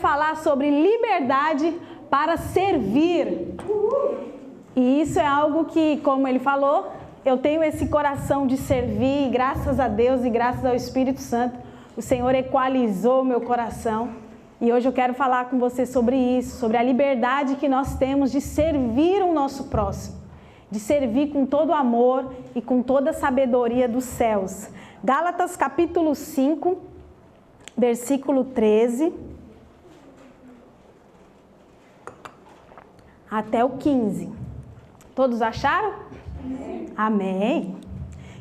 falar sobre liberdade para servir. E isso é algo que, como ele falou, eu tenho esse coração de servir, e graças a Deus e graças ao Espírito Santo, o Senhor equalizou o meu coração. E hoje eu quero falar com você sobre isso, sobre a liberdade que nós temos de servir o nosso próximo, de servir com todo amor e com toda a sabedoria dos céus. Gálatas capítulo 5, versículo 13 até o 15. Todos acharam? Amém.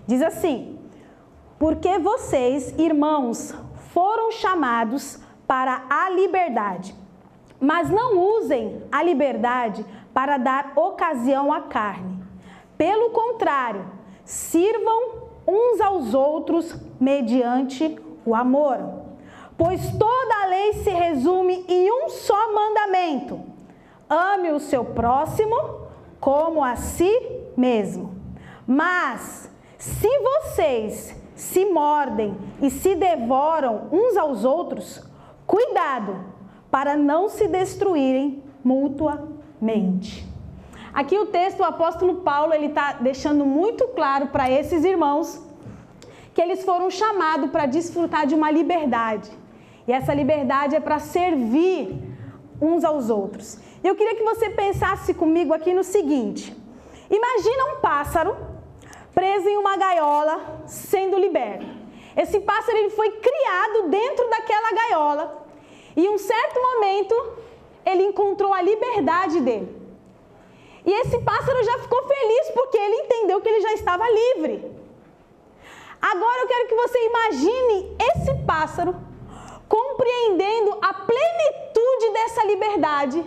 Diz assim: porque vocês, irmãos, foram chamados para a liberdade, mas não usem a liberdade para dar ocasião à carne. Pelo contrário, sirvam uns aos outros mediante o amor. Pois toda a lei se resume em um só mandamento: ame o seu próximo como a si mesmo. Mas, se vocês se mordem e se devoram uns aos outros, cuidado para não se destruírem mutuamente. Aqui o texto, o apóstolo Paulo, ele está deixando muito claro para esses irmãos que eles foram chamados para desfrutar de uma liberdade. E essa liberdade é para servir uns aos outros. Eu queria que você pensasse comigo aqui no seguinte: imagina um pássaro preso em uma gaiola sendo liberto. Esse pássaro ele foi criado dentro daquela gaiola e em um certo momento ele encontrou a liberdade dele. E esse pássaro já ficou feliz porque ele entendeu que ele já estava livre. Agora eu quero que você imagine esse pássaro compreendendo a plenitude dessa liberdade,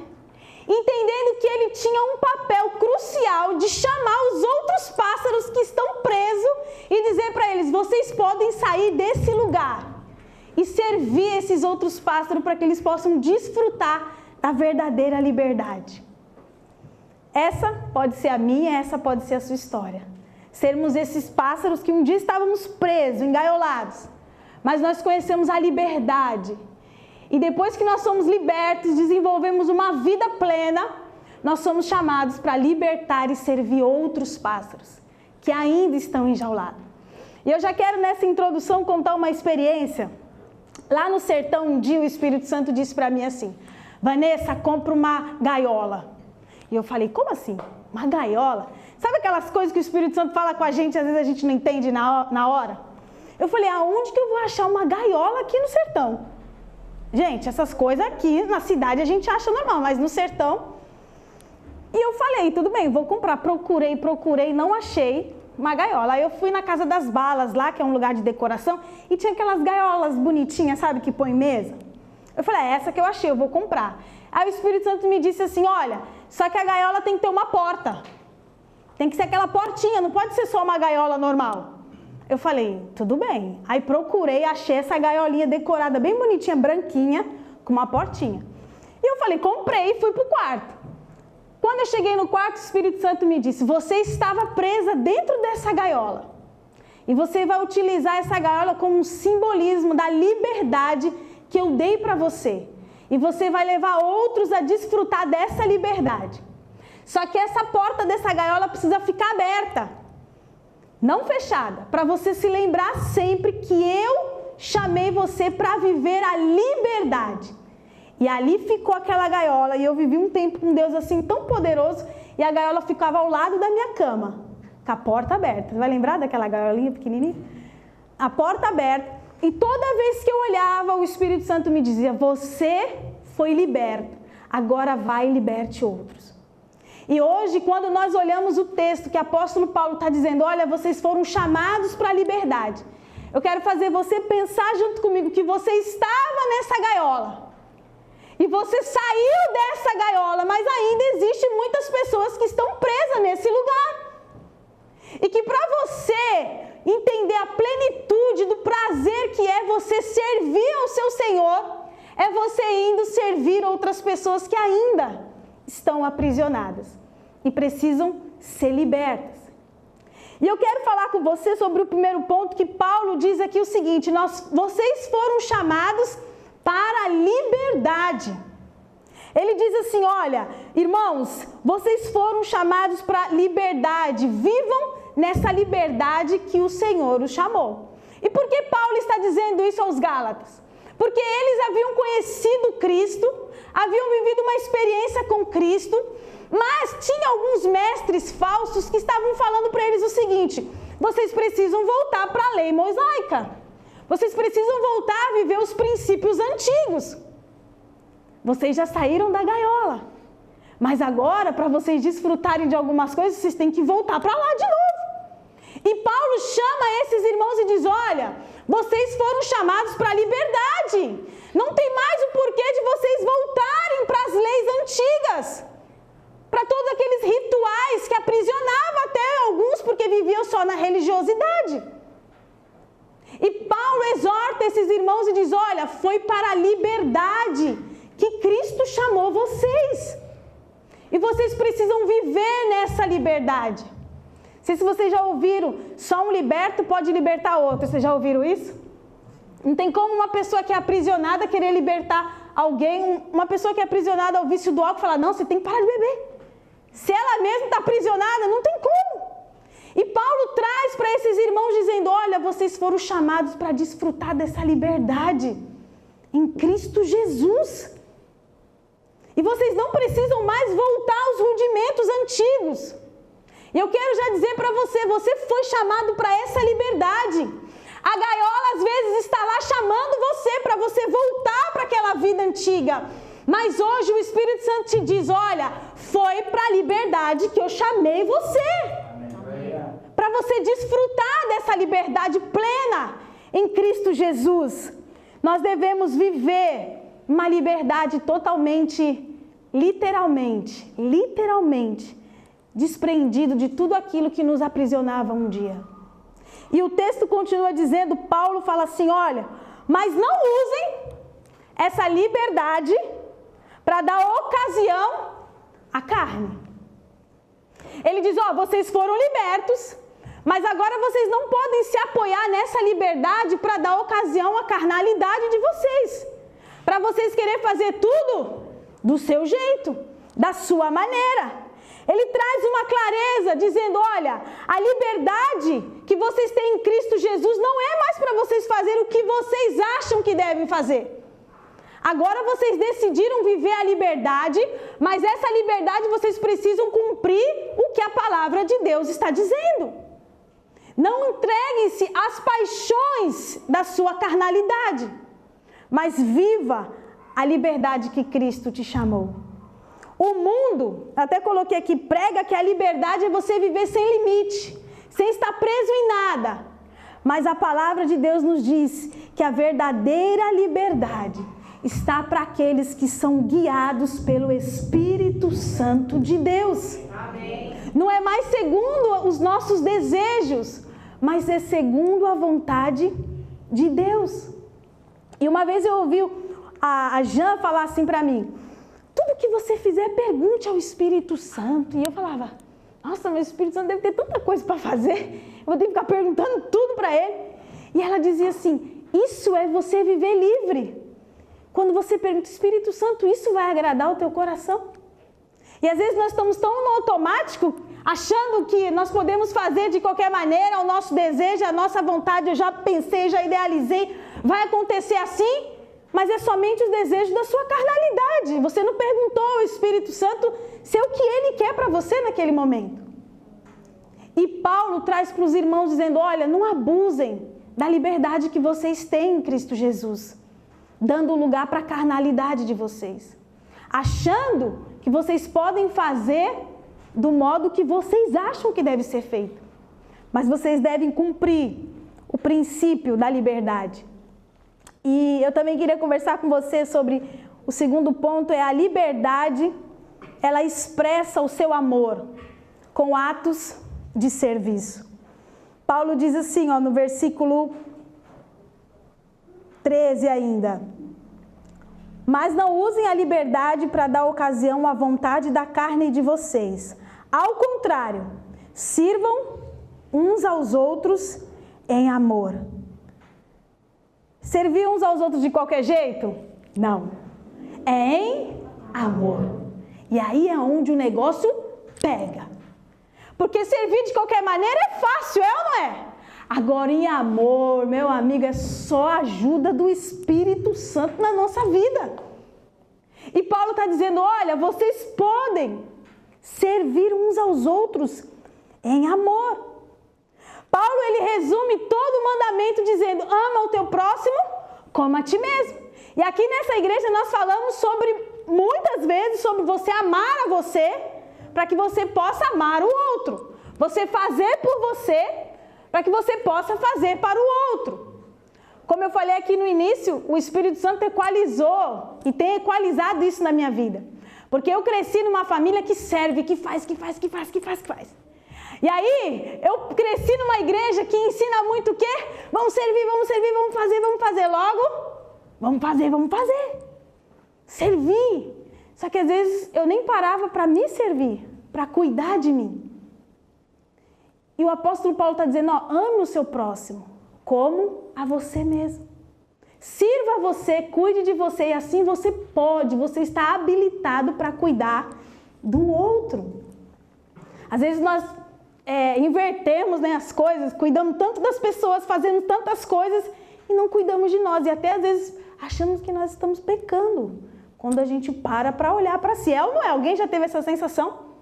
entendendo que ele tinha um papel crucial de chamar os outros pássaros que estão presos e dizer para eles: vocês podem sair desse lugar e servir esses outros pássaros para que eles possam desfrutar da verdadeira liberdade. Essa pode ser a minha, essa pode ser a sua história. Sermos esses pássaros que um dia estávamos presos, engaiolados, mas nós conhecemos a liberdade. E depois que nós somos libertos, desenvolvemos uma vida plena, nós somos chamados para libertar e servir outros pássaros que ainda estão enjaulados. E eu já quero nessa introdução contar uma experiência. Lá no sertão, um dia o Espírito Santo disse para mim assim: Vanessa, compra uma gaiola. E eu falei: como assim? Uma gaiola? Sabe aquelas coisas que o Espírito Santo fala com a gente, às vezes a gente não entende na hora? Eu falei: aonde que eu vou achar uma gaiola aqui no sertão? Gente, essas coisas aqui na cidade a gente acha normal, mas no sertão... E eu falei: tudo bem, vou comprar. Procurei, não achei uma gaiola. Aí eu fui na Casa das Balas lá, que é um lugar de decoração, e tinha aquelas gaiolas bonitinhas, sabe, que põe mesa. Eu falei: é essa que eu achei, eu vou comprar. Aí o Espírito Santo me disse assim: olha, só que a gaiola tem que ter uma porta. Tem que ser aquela portinha, não pode ser só uma gaiola normal. Eu falei: tudo bem. Aí procurei, achei essa gaiolinha decorada, bem bonitinha, branquinha, com uma portinha. E eu falei: comprei e fui pro quarto. Quando eu cheguei no quarto, o Espírito Santo me disse: você estava presa dentro dessa gaiola. E você vai utilizar essa gaiola como um simbolismo da liberdade que eu dei para você. E você vai levar outros a desfrutar dessa liberdade. Só que essa porta dessa gaiola precisa ficar aberta, não fechada, para você se lembrar sempre que eu chamei você para viver a liberdade. E ali ficou aquela gaiola, e eu vivi um tempo com Deus assim tão poderoso, e a gaiola ficava ao lado da minha cama, com a porta aberta. Você vai lembrar daquela gaiolinha pequenininha? A porta aberta, e toda vez que eu olhava, o Espírito Santo me dizia: você foi liberto, agora vai e liberte outros. E hoje, quando nós olhamos o texto que o apóstolo Paulo está dizendo: olha, vocês foram chamados para a liberdade, eu quero fazer você pensar junto comigo que você estava nessa gaiola. E você saiu dessa gaiola, mas ainda existem muitas pessoas que estão presas nesse lugar. E que para você entender a plenitude do prazer que é você servir ao seu Senhor, é você indo servir outras pessoas que ainda estão aprisionadas e precisam ser libertas. E eu quero falar com você sobre o primeiro ponto, que Paulo diz aqui o seguinte: vocês foram chamados para a liberdade. Ele diz assim, olha, irmãos, vocês foram chamados para liberdade, vivam nessa liberdade que o Senhor os chamou. E por que Paulo está dizendo isso aos Gálatas? Porque eles haviam conhecido Cristo, haviam vivido uma experiência com Cristo, mas tinha alguns mestres falsos que estavam falando para eles o seguinte: vocês precisam voltar para a lei mosaica, vocês precisam voltar a viver os princípios antigos. Vocês já saíram da gaiola, mas agora, para vocês desfrutarem de algumas coisas, vocês têm que voltar para lá de novo. E Paulo chama esses irmãos e diz, olha, vocês foram chamados para a liberdade. Não tem mais o porquê de vocês voltarem para as leis antigas, para todos aqueles rituais que aprisionavam até alguns porque viviam só na religiosidade. E Paulo exorta esses irmãos e diz, olha, foi para a liberdade que Cristo chamou vocês. E vocês precisam viver nessa liberdade. Não sei se vocês já ouviram, só um liberto pode libertar outro. Vocês já ouviram isso? Não tem como uma pessoa que é aprisionada querer libertar alguém, uma pessoa que é aprisionada ao vício do álcool falar, não, você tem que parar de beber. Se ela mesma está aprisionada, não tem como. E Paulo traz para esses irmãos dizendo, olha, vocês foram chamados para desfrutar dessa liberdade em Cristo Jesus. E vocês não precisam mais voltar aos rudimentos antigos. E eu quero já dizer para você, você foi chamado para essa liberdade. A gaiola às vezes está lá chamando você para você voltar para aquela vida antiga. Mas hoje o Espírito Santo te diz, olha, foi para a liberdade que eu chamei você. Para você desfrutar dessa liberdade plena em Cristo Jesus. Nós devemos viver uma liberdade totalmente, literalmente, desprendido de tudo aquilo que nos aprisionava um dia. E o texto continua dizendo, Paulo fala assim, olha, mas não usem essa liberdade para dar ocasião à carne. Ele diz, ó, vocês foram libertos, mas agora vocês não podem se apoiar nessa liberdade para dar ocasião à carnalidade de vocês. Para vocês querer fazer tudo do seu jeito, da sua maneira. Ele traz uma clareza dizendo, olha, a liberdade que vocês têm em Cristo Jesus não é mais para vocês fazer o que vocês acham que devem fazer. Agora vocês decidiram viver a liberdade, mas essa liberdade vocês precisam cumprir o que a palavra de Deus está dizendo. Não entreguem-se às paixões da sua carnalidade, mas viva a liberdade que Cristo te chamou. O mundo, até coloquei aqui, prega que a liberdade é você viver sem limite, sem estar preso em nada. Mas a palavra de Deus nos diz que a verdadeira liberdade está para aqueles que são guiados pelo Espírito Santo de Deus. Amém. Não é mais segundo os nossos desejos, mas é segundo a vontade de Deus. E uma vez eu ouvi a Jan falar assim para mim, tudo que você fizer, pergunte ao Espírito Santo. E eu falava, nossa, meu Espírito Santo deve ter tanta coisa para fazer, eu vou ter que ficar perguntando tudo para ele. E ela dizia assim, isso é você viver livre. Quando você pergunta, Espírito Santo, isso vai agradar o teu coração? E às vezes nós estamos tão no automático, achando que nós podemos fazer de qualquer maneira, o nosso desejo, a nossa vontade, eu já pensei, já idealizei, vai acontecer assim, mas é somente os desejos da sua carnalidade. Você não perguntou ao Espírito Santo se é o que Ele quer para você naquele momento. E Paulo traz para os irmãos dizendo, olha, não abusem da liberdade que vocês têm em Cristo Jesus, dando lugar para a carnalidade de vocês, achando que vocês podem fazer do modo que vocês acham que deve ser feito. Mas vocês devem cumprir o princípio da liberdade. E eu também queria conversar com você sobre o segundo ponto, é a liberdade, ela expressa o seu amor com atos de serviço. Paulo diz assim, ó, no versículo 13 ainda, mas não usem a liberdade para dar ocasião à vontade da carne de vocês. Ao contrário, sirvam uns aos outros em amor. Servir uns aos outros de qualquer jeito? Não. É em amor. E aí é onde o negócio pega. Porque servir de qualquer maneira é fácil, é ou não é? Agora em amor, meu amigo, é só a ajuda do Espírito Santo na nossa vida. E Paulo está dizendo, olha, vocês podem servir uns aos outros em amor. Paulo, ele resume todo o mandamento dizendo, ama o teu próximo como a ti mesmo. E aqui nessa igreja nós falamos muitas vezes sobre você amar a você, para que você possa amar o outro. Você fazer por você, para que você possa fazer para o outro. Como eu falei aqui no início, o Espírito Santo equalizou e tem equalizado isso na minha vida. Porque eu cresci numa família que serve, que faz. E aí, eu cresci numa igreja que ensina muito o quê? Vamos servir, vamos fazer. Logo, vamos fazer. Servir. Só que às vezes eu nem parava para me servir, para cuidar de mim. E o apóstolo Paulo está dizendo, ame o seu próximo, como a você mesmo. Sirva a você, cuide de você, e assim você está habilitado para cuidar do outro. Às vezes nós invertemos as coisas, cuidamos tanto das pessoas, fazendo tantas coisas, e não cuidamos de nós. E até às vezes achamos que nós estamos pecando, quando a gente para olhar para si. É ou não é? Alguém já teve essa sensação?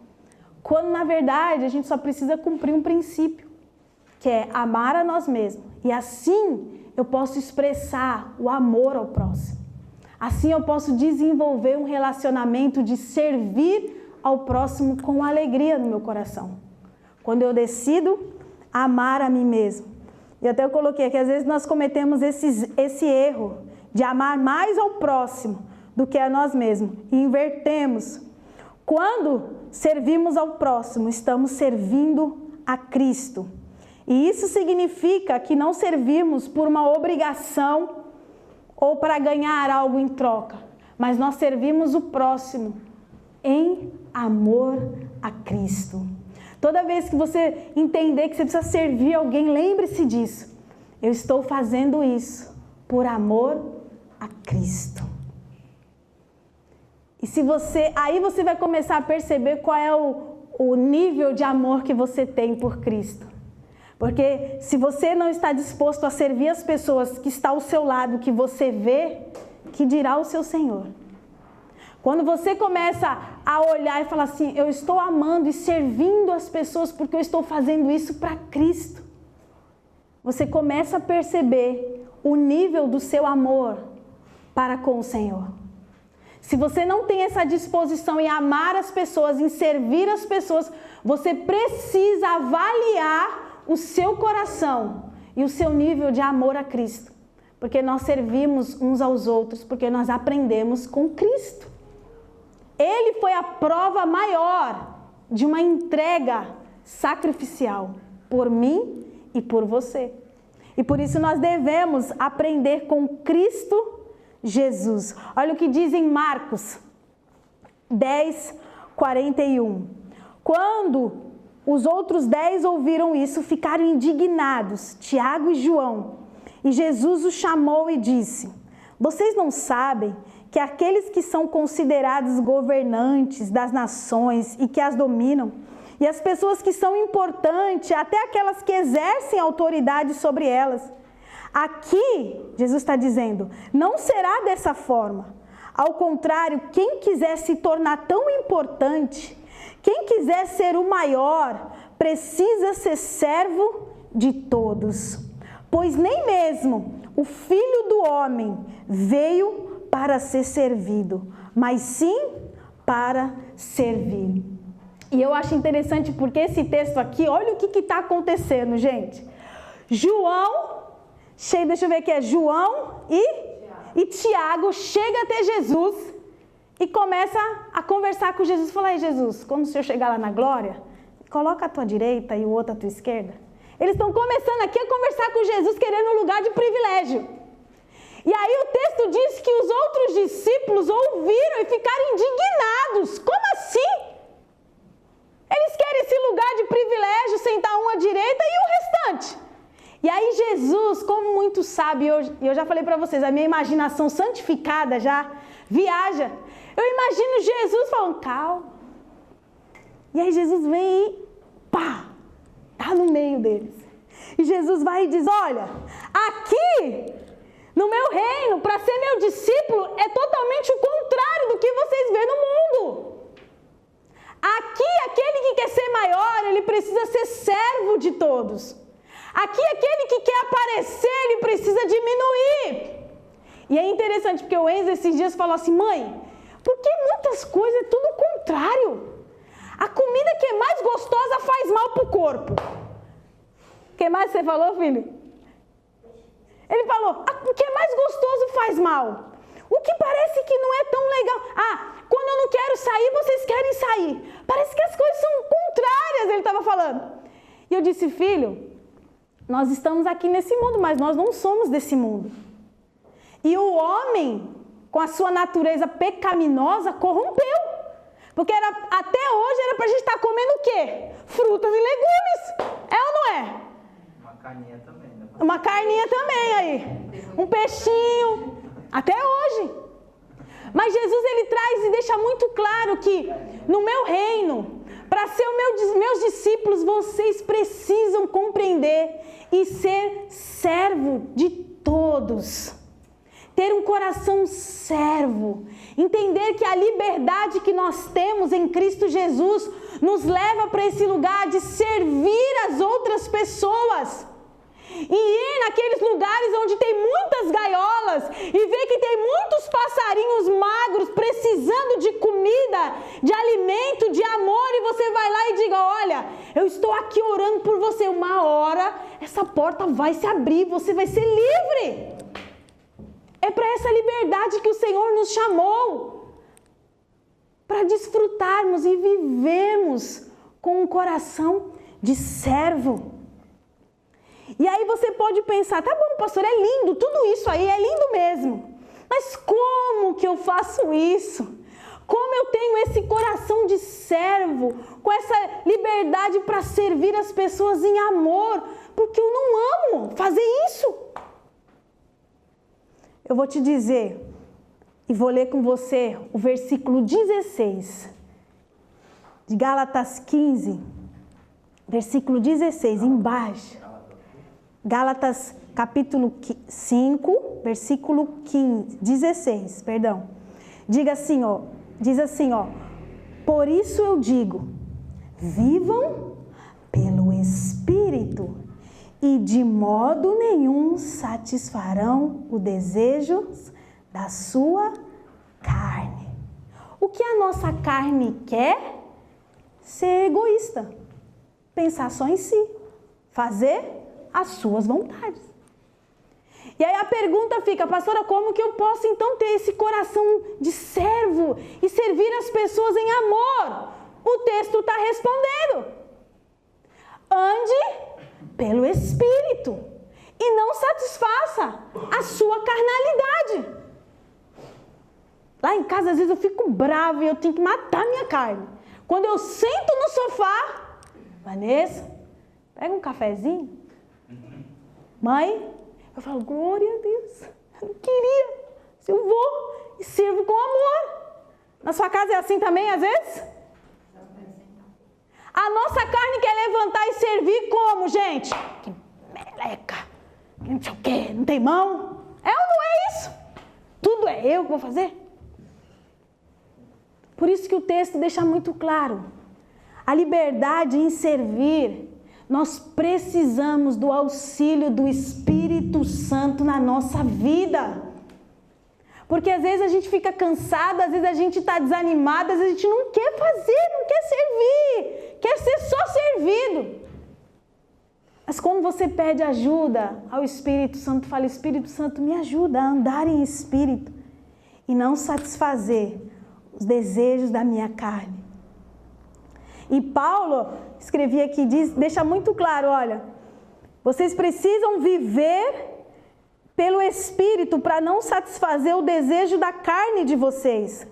Quando, na verdade, a gente só precisa cumprir um princípio, que é amar a nós mesmos. E assim eu posso expressar o amor ao próximo. Assim eu posso desenvolver um relacionamento de servir ao próximo com alegria no meu coração. Quando eu decido amar a mim mesmo. E até eu coloquei aqui, às vezes nós cometemos esse erro de amar mais ao próximo do que a nós mesmos. E invertemos. Quando servimos ao próximo, estamos servindo a Cristo. E isso significa que não servimos por uma obrigação ou para ganhar algo em troca, mas nós servimos o próximo em amor a Cristo. Toda vez que você entender que você precisa servir alguém, lembre-se disso. Eu estou fazendo isso por amor a Cristo. E aí você vai começar a perceber qual é o nível de amor que você tem por Cristo. Porque se você não está disposto a servir as pessoas que estão ao seu lado, que você vê, que dirá o seu Senhor. Quando você começa a olhar e falar assim, eu estou amando e servindo as pessoas porque eu estou fazendo isso para Cristo. Você começa a perceber o nível do seu amor para com o Senhor. Se você não tem essa disposição em amar as pessoas, em servir as pessoas, você precisa avaliar o seu coração e o seu nível de amor a Cristo. Porque nós servimos uns aos outros, porque nós aprendemos com Cristo. Ele foi a prova maior de uma entrega sacrificial por mim e por você. E por isso nós devemos aprender com Cristo Jesus. Olha o que diz em Marcos 10, 41. Quando os outros 10 ouviram isso, ficaram indignados, Tiago e João. E Jesus os chamou e disse, vocês não sabem que aqueles que são considerados governantes das nações e que as dominam, e as pessoas que são importantes, até aquelas que exercem autoridade sobre elas, aqui, Jesus está dizendo, não será dessa forma. Ao contrário, quem quiser se tornar tão importante, quem quiser ser o maior, precisa ser servo de todos. Pois nem mesmo o Filho do Homem veio para ser servido, mas sim para servir. E eu acho interessante porque esse texto aqui, olha o que está acontecendo, gente. Deixa eu ver aqui, João e Tiago chega até Jesus e começa a conversar com Jesus. Fala aí, Jesus, quando o Senhor chegar lá na glória, coloca a tua direita e o outro à tua esquerda. Eles estão começando aqui a conversar com Jesus, querendo um lugar de privilégio. E aí o texto diz que os outros discípulos ouviram e ficaram indignados. Como assim? Eles querem esse lugar de privilégio, sentar um à direita e o restante. E aí Jesus, como muito sábio, e eu já falei para vocês, a minha imaginação santificada já viaja. Eu imagino Jesus falando, calma. E aí Jesus vem e pá, tá no meio deles. E Jesus vai e diz, olha, aqui no meu reino, para ser meu discípulo, é totalmente o contrário do que vocês vêem no mundo. Aqui, aquele que quer ser maior, ele precisa ser servo de todos. Aqui, aquele que quer aparecer, ele precisa diminuir. E é interessante, porque o Enzo esses dias falou assim, mãe, por que muitas coisas é tudo o contrário? A comida que é mais gostosa faz mal para o corpo. O que mais você falou, filho? Ele falou, o que é mais gostoso faz mal. O que parece que não é tão legal. Quando eu não quero sair, vocês querem sair. Parece que as coisas são contrárias, ele estava falando. E eu disse, filho, nós estamos aqui nesse mundo, mas nós não somos desse mundo. E o homem, com a sua natureza pecaminosa, corrompeu. Porque até hoje era para a gente estar comendo o quê? Frutas e legumes. É ou não é? Uma carninha também, né? Uma carninha também aí. Um peixinho. Até hoje. Mas Jesus, ele traz e deixa muito claro que no meu reino, para ser meus discípulos, vocês precisam compreender e ser servo de todos. Ter um coração servo. Entender que a liberdade que nós temos em Cristo Jesus nos leva para esse lugar de servir as outras pessoas. E ir naqueles lugares onde tem muitas gaiolas e ver que tem muitos passarinhos magros precisando de comida, de alimento, de amor, e você vai lá e diga, olha, eu estou aqui orando por você, uma hora essa porta vai se abrir, você vai ser livre. É para essa liberdade que o Senhor nos chamou, para desfrutarmos e vivermos com um coração de servo. E aí você pode pensar, tá bom, pastor, é lindo, tudo isso aí é lindo mesmo. Mas como que eu faço isso? Como eu tenho esse coração de servo, com essa liberdade para servir as pessoas em amor? Porque eu não amo fazer isso. Eu vou te dizer, e vou ler com você o versículo 16 de Gálatas 15, versículo 16, embaixo. Gálatas capítulo 5, versículo 16, perdão. Diz assim, ó, por isso eu digo, vivam pelo Espírito e de modo nenhum satisfarão os desejos da sua carne. O que a nossa carne quer? Ser egoísta, pensar só em si, fazer as suas vontades. E aí a pergunta fica, pastora, como que eu posso então ter esse coração de servo e servir as pessoas em amor? O texto está respondendo. Ande pelo Espírito e não satisfaça a sua carnalidade. Lá em casa, às vezes eu fico brava e eu tenho que matar minha carne. Quando eu sento no sofá, Vanessa, pega um cafezinho. Mãe, eu falo, glória a Deus, eu não queria, se eu vou e sirvo com amor. Na sua casa é assim também, às vezes? A nossa carne quer levantar e servir como, gente? Que meleca, que não sei o quê, não tem mão. É ou não é isso? Tudo é eu que vou fazer? Por isso que o texto deixa muito claro. A liberdade em servir, nós precisamos do auxílio do Espírito Santo na nossa vida. Porque às vezes a gente fica cansado, às vezes a gente está desanimado, às vezes a gente não quer fazer, não quer servir, quer ser só servido. Mas quando você pede ajuda ao Espírito Santo, fala, Espírito Santo, me ajuda a andar em espírito e não satisfazer os desejos da minha carne. E Paulo escrevia aqui, deixa muito claro, olha, vocês precisam viver pelo Espírito para não satisfazer o desejo da carne de vocês.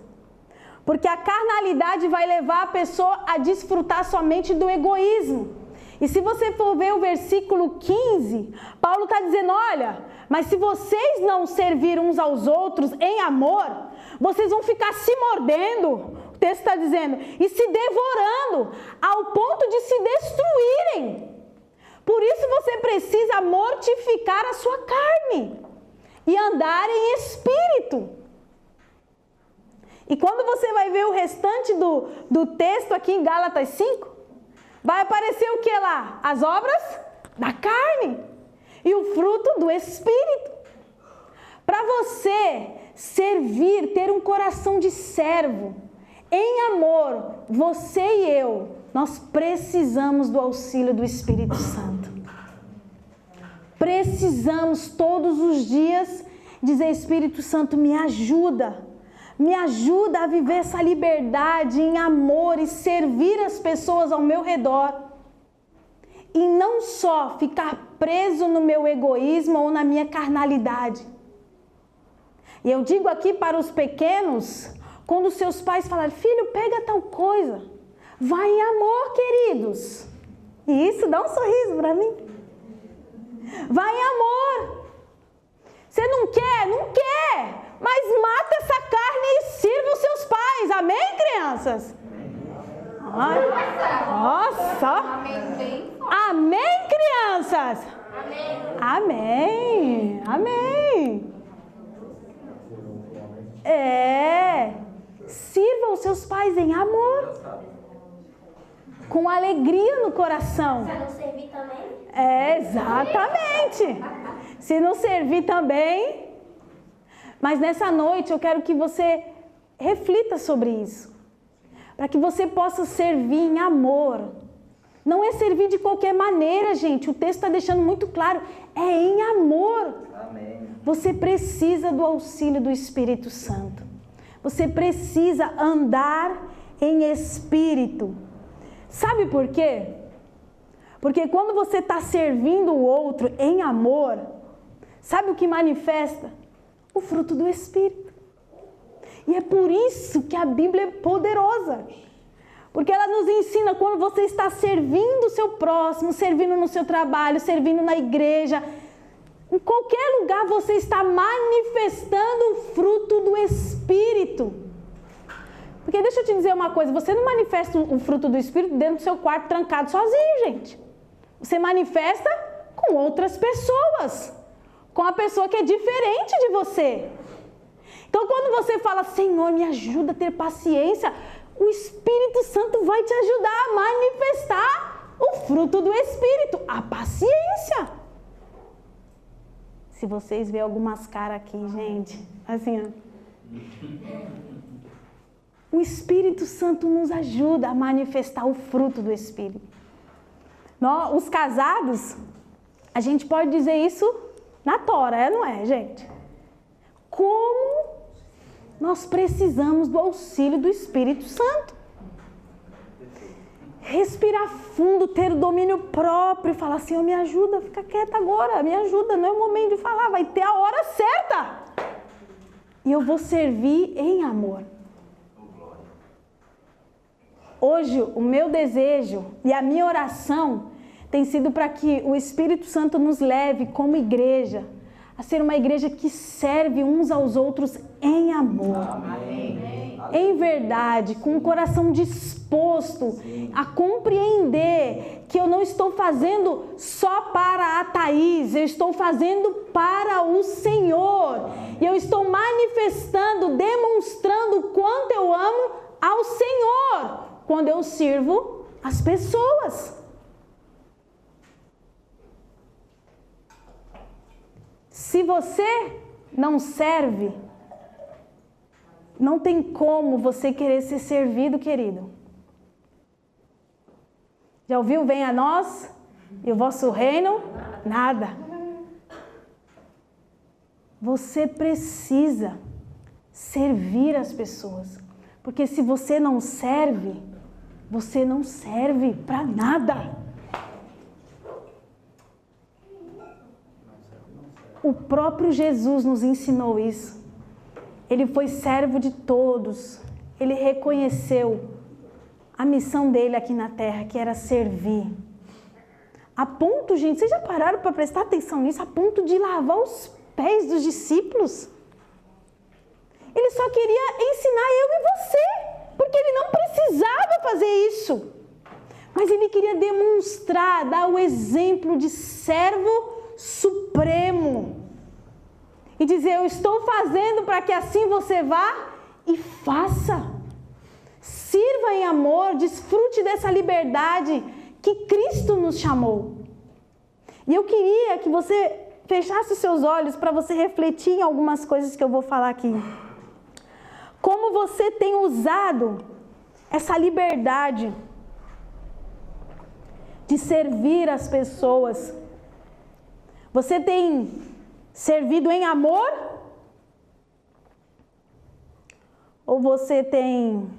Porque a carnalidade vai levar a pessoa a desfrutar somente do egoísmo. E se você for ver o versículo 15, Paulo está dizendo, olha, mas se vocês não servirem uns aos outros em amor, vocês vão ficar se mordendo, o texto está dizendo, e se devorando, ao ponto de se destruírem. Por isso você precisa mortificar a sua carne e andar em espírito. E quando você vai ver o restante do texto aqui em Gálatas 5, vai aparecer o que lá? As obras da carne e o fruto do Espírito. Para você servir, ter um coração de servo, em amor, você e eu, nós precisamos do auxílio do Espírito Santo. Precisamos todos os dias dizer, Espírito Santo, me ajuda a viver essa liberdade em amor e servir as pessoas ao meu redor. E não só ficar preso no meu egoísmo ou na minha carnalidade. E eu digo aqui para os pequenos, quando seus pais falarem, filho, pega tal coisa, vai em amor, queridos. E isso dá um sorriso para mim. Vai em amor. Você não quer? Não quer. Mas mata essa carne e sirva os seus pais. Amém, crianças? Nossa! Amém, crianças? Amém. Amém. Sirvam os seus pais em amor. Com alegria no coração. Se não servir também? Exatamente. Se não servir também. Mas nessa noite eu quero que você reflita sobre isso. Para que você possa servir em amor. Não é servir de qualquer maneira, gente. O texto está deixando muito claro. É em amor. Amém. Você precisa do auxílio do Espírito Santo. Você precisa andar em espírito. Sabe por quê? Porque quando você está servindo o outro em amor, sabe o que manifesta? O fruto do Espírito. E é por isso que a Bíblia é poderosa. Porque ela nos ensina quando você está servindo o seu próximo, servindo no seu trabalho, servindo na igreja, em qualquer lugar você está manifestando o fruto do Espírito. Porque deixa eu te dizer uma coisa, você não manifesta o fruto do Espírito dentro do seu quarto trancado sozinho, gente. Você manifesta com outras pessoas, com a pessoa que é diferente de você. Então quando você fala, Senhor, me ajuda a ter paciência, o Espírito Santo vai te ajudar a manifestar o fruto do Espírito, a paciência. Se vocês verem algumas caras aqui, gente, assim, ó. O Espírito Santo nos ajuda a manifestar o fruto do Espírito. Nós, os casados, a gente pode dizer isso na tora, não é, gente? Como nós precisamos do auxílio do Espírito Santo. Respirar fundo, ter o domínio próprio, falar assim, me ajuda, fica quieta agora, me ajuda, não é o momento de falar, vai ter a hora certa. E eu vou servir em amor. Hoje, o meu desejo e a minha oração tem sido para que o Espírito Santo nos leve como igreja a ser uma igreja que serve uns aos outros em amor. Amém. Em verdade, com o coração disposto a compreender que eu não estou fazendo só para a Thaís, eu estou fazendo para o Senhor. E eu estou manifestando, demonstrando o quanto eu amo ao Senhor quando eu sirvo as pessoas. Se você não serve, não tem como você querer ser servido, querido. Já ouviu? Venha a nós e o vosso reino, nada. Você precisa servir as pessoas. Porque se você não serve para nada. O próprio Jesus nos ensinou isso. Ele foi servo de todos. Ele reconheceu a missão dele aqui na terra, que era servir. A ponto, gente, vocês já pararam para prestar atenção nisso? A ponto de lavar os pés dos discípulos? Ele só queria ensinar eu e você, porque ele não precisava fazer isso. Mas ele queria demonstrar, dar o exemplo de servo supremo. E dizer, eu estou fazendo para que assim você vá e faça. Sirva em amor, desfrute dessa liberdade que Cristo nos chamou. E eu queria que você fechasse os seus olhos para você refletir em algumas coisas que eu vou falar aqui. Como você tem usado essa liberdade de servir as pessoas? Você tem servido em amor? Ou você tem...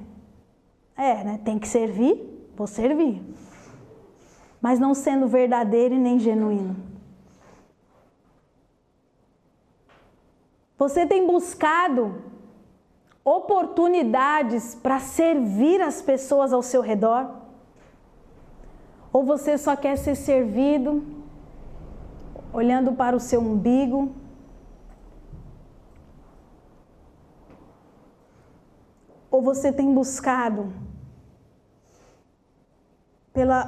tem que servir? Vou servir. Mas não sendo verdadeiro e nem genuíno. Você tem buscado oportunidades para servir as pessoas ao seu redor? Ou você só quer ser servido, olhando para o seu umbigo? Ou você tem buscado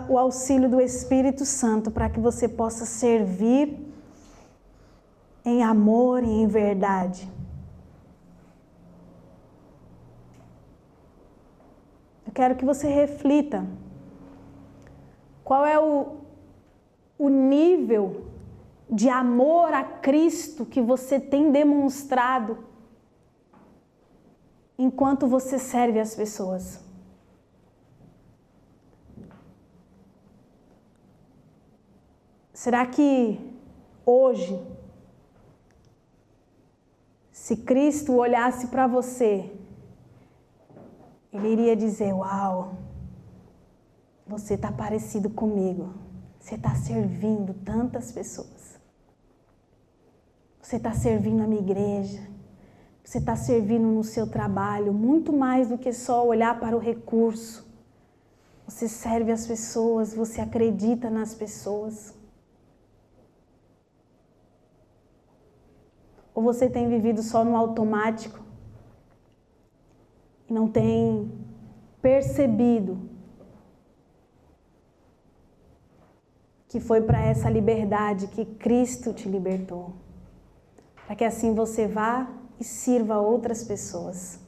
o auxílio do Espírito Santo para que você possa servir em amor e em verdade? Eu quero que você reflita. Qual é o nível de amor a Cristo que você tem demonstrado enquanto você serve as pessoas? Será que hoje, se Cristo olhasse para você, Ele iria dizer, uau, você está parecido comigo, você está servindo tantas pessoas, você está servindo a minha igreja, você está servindo no seu trabalho, muito mais do que só olhar para o recurso. Você serve as pessoas, você acredita nas pessoas. Ou você tem vivido só no automático e não tem percebido que foi para essa liberdade que Cristo te libertou, para que assim você vá e sirva outras pessoas.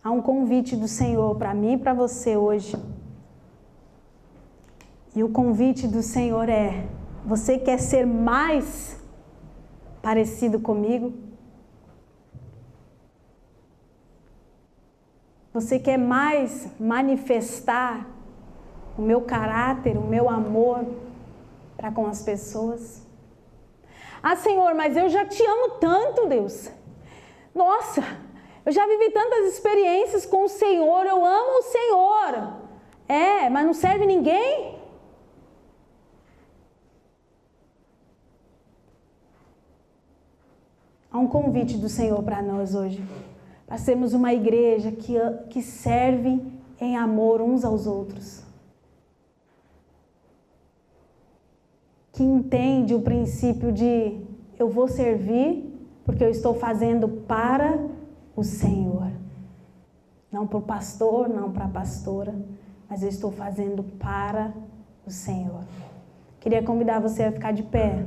Há um convite do Senhor para mim e para você hoje. E o convite do Senhor é: você quer ser mais parecido comigo? Você quer mais manifestar o meu caráter, o meu amor para com as pessoas? Ah, Senhor, mas eu já te amo tanto, Deus. Nossa, eu já vivi tantas experiências com o Senhor, eu amo o Senhor. Mas não serve ninguém? Há um convite do Senhor para nós hoje, para sermos uma igreja que serve em amor uns aos outros, que entende o princípio de eu vou servir porque eu estou fazendo para o Senhor, não para o pastor, não para a pastora, mas eu estou fazendo para o Senhor. Queria convidar você a ficar de pé.